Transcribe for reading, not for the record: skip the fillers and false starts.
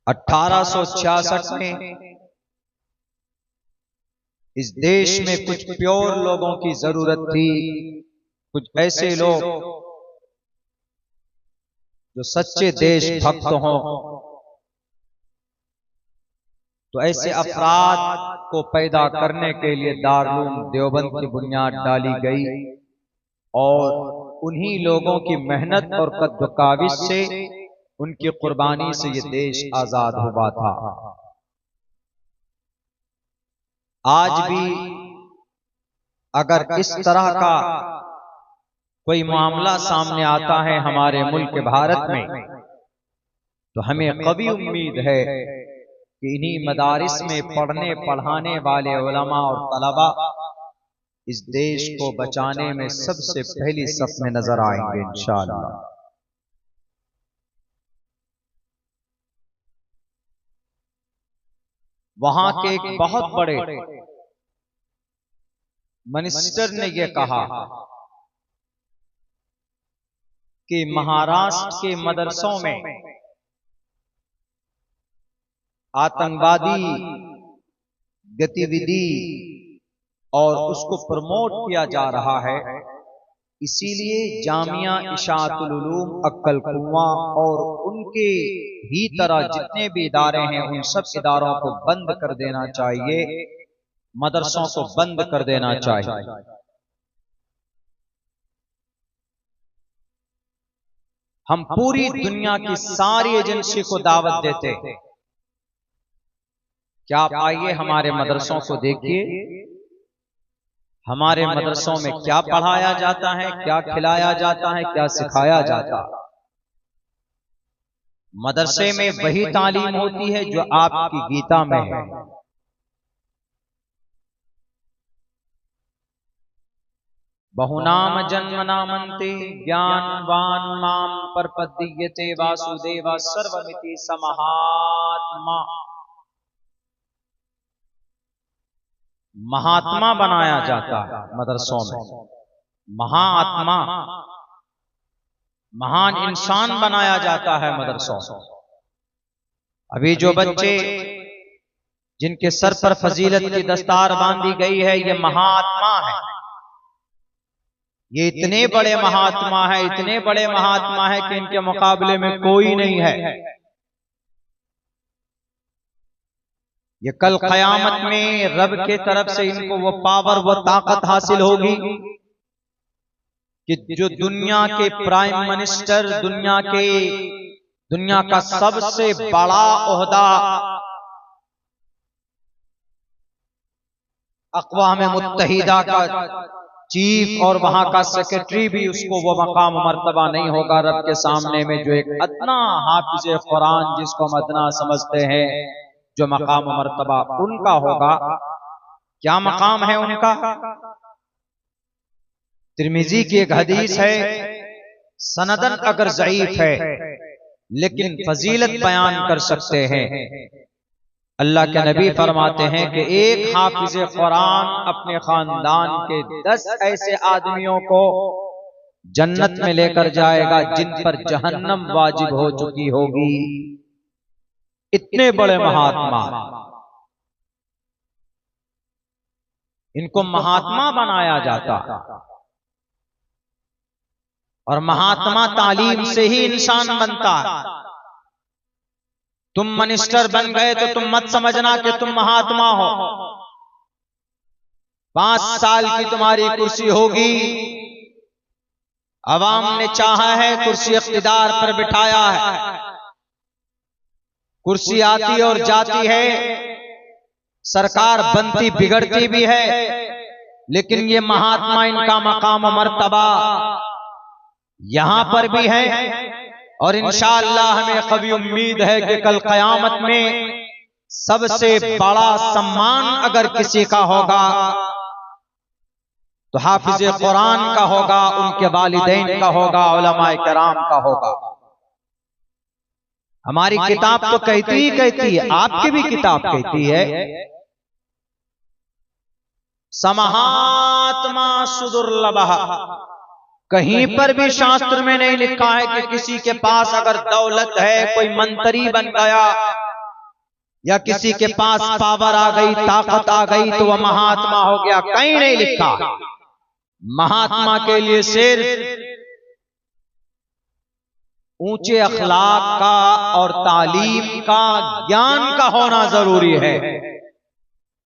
1866 में इस देश में कुछ प्योर लोगों की जरूरत थी, कुछ ऐसे लोग जो सच्चे देशभक्त हों। तो ऐसे अफराद को पैदा करने के लिए दारुल देवबंद की बुनियाद डाली गई और उन्हीं लोगों की मेहनत और कद्दकाविश से, उनकी कुर्बानी से ये देश आजाद हुआ था। आज भी अगर इस तरह का कोई मामला सामने आता है हमारे मुल्क भारत में, तो हमें कभी उम्मीद है कि इन्हीं मदारिस में पढ़ने पढ़ाने वाले उलमा और तलबा इस देश को बचाने में सबसे पहली सफ में नजर आएंगे इंशाअल्लाह। वहां के एक बहुत बड़े मिनिस्टर ने यह कहा कि महाराष्ट्र के मदरसों में आतंकवादी गतिविधि और उसको प्रमोट किया जा रहा है, इसीलिए जामिया इशाअतुल उलूम अक्कल कुआं और उनके ही तरह जितने भी इदारे हैं उन सब इदारों को बंद कर देना चाहिए, मदरसों को बंद कर देना चाहिए। हम पूरी दुनिया की सारी एजेंसी को दावत देते हैं, क्या आप आइए हमारे मदरसों को देखिए, हमारे मदरसों में क्या पढ़ाया जाता है, क्या खिलाया जाता है, क्या सिखाया जाता है। मदरसे में वही तालीम होती है जो आपकी गीता में है। बहुनाम जन्म नामन्ते ज्ञानवान माम परपद्यते वासुदेव सर्वमिति समहात्मा। महात्मा बनाया जाता है मदरसों में, महात्मा महान इंसान बनाया जाता है मदरसों में। अभी जो बच्चे जिनके सर पर फजीलत की दस्तार बांधी गई है, ये महात्मा है, ये इतने बड़े महात्मा है, इतने बड़े महात्मा है कि इनके मुकाबले में कोई नहीं है। ये कल क़यामत में रब के तरफ से इनको वो पावर, वो ताकत हासिल होगी कि जो दुनिया के प्राइम मिनिस्टर, दुनिया का सबसे बड़ा ओहदा अक़वाम मुत्तहिदा का चीफ और वहां का सेक्रेटरी भी, उसको वो मकाम मर्तबा नहीं होगा रब के सामने में जो एक अदना हाफिज़ कुरान जिसको हम अदना समझते हैं, जो मकाम मर्तबा उनका होगा। क्या मकाम है उनका? तिर्मिज़ी की एक हदीस है, सनदन अगर ज़ईफ है लेकिन फजीलत बयान कर सकते हैं। अल्लाह के नबी फरमाते हैं कि एक हाफिज़ कुरान अपने खानदान के 10 ऐसे आदमियों को जन्नत में लेकर जाएगा जिन पर जहन्नम वाजिब हो चुकी होगी। इतने बड़े महात्मा, इनको महात्मा बनाया जाता और महात्मा तालीम से ही इंसान बनता है। तुम मिनिस्टर बन गए तो तुम मत समझना कि तुम महात्मा हो। 5 साल की तुम्हारी कुर्सी होगी, अवाम ने चाहा है, कुर्सी इख्तिदार पर बिठाया है, कुर्सी आती और जाती है, सरकार बनती बिगड़ती भी है, लेकिन ये महात्मा, इनका मकाम मर्तबा यहां पर भी है। और इंशाअल्लाह हमें कभी उम्मीद है कि कल क़यामत में सबसे बड़ा सम्मान अगर किसी का होगा तो हाफिज़ कुरान का होगा, उनके वालिदैन का होगा, उलमाए किराम का होगा। हमारी किताब तो कहती ही कहती है, आपकी भी किताब कहती है, समहात्मा सुदुर्लभः। कहीं पर भी शास्त्र में नहीं लिखा है कि किसी के पास अगर दौलत है, कोई मंत्री बन गया, या किसी के पास पावर आ गई, ताकत आ गई तो वह महात्मा हो गया, कहीं नहीं लिखा। महात्मा के लिए सिर्फ ऊंचे अखलाक का और तालीम का, ज्ञान का होना जरूरी है।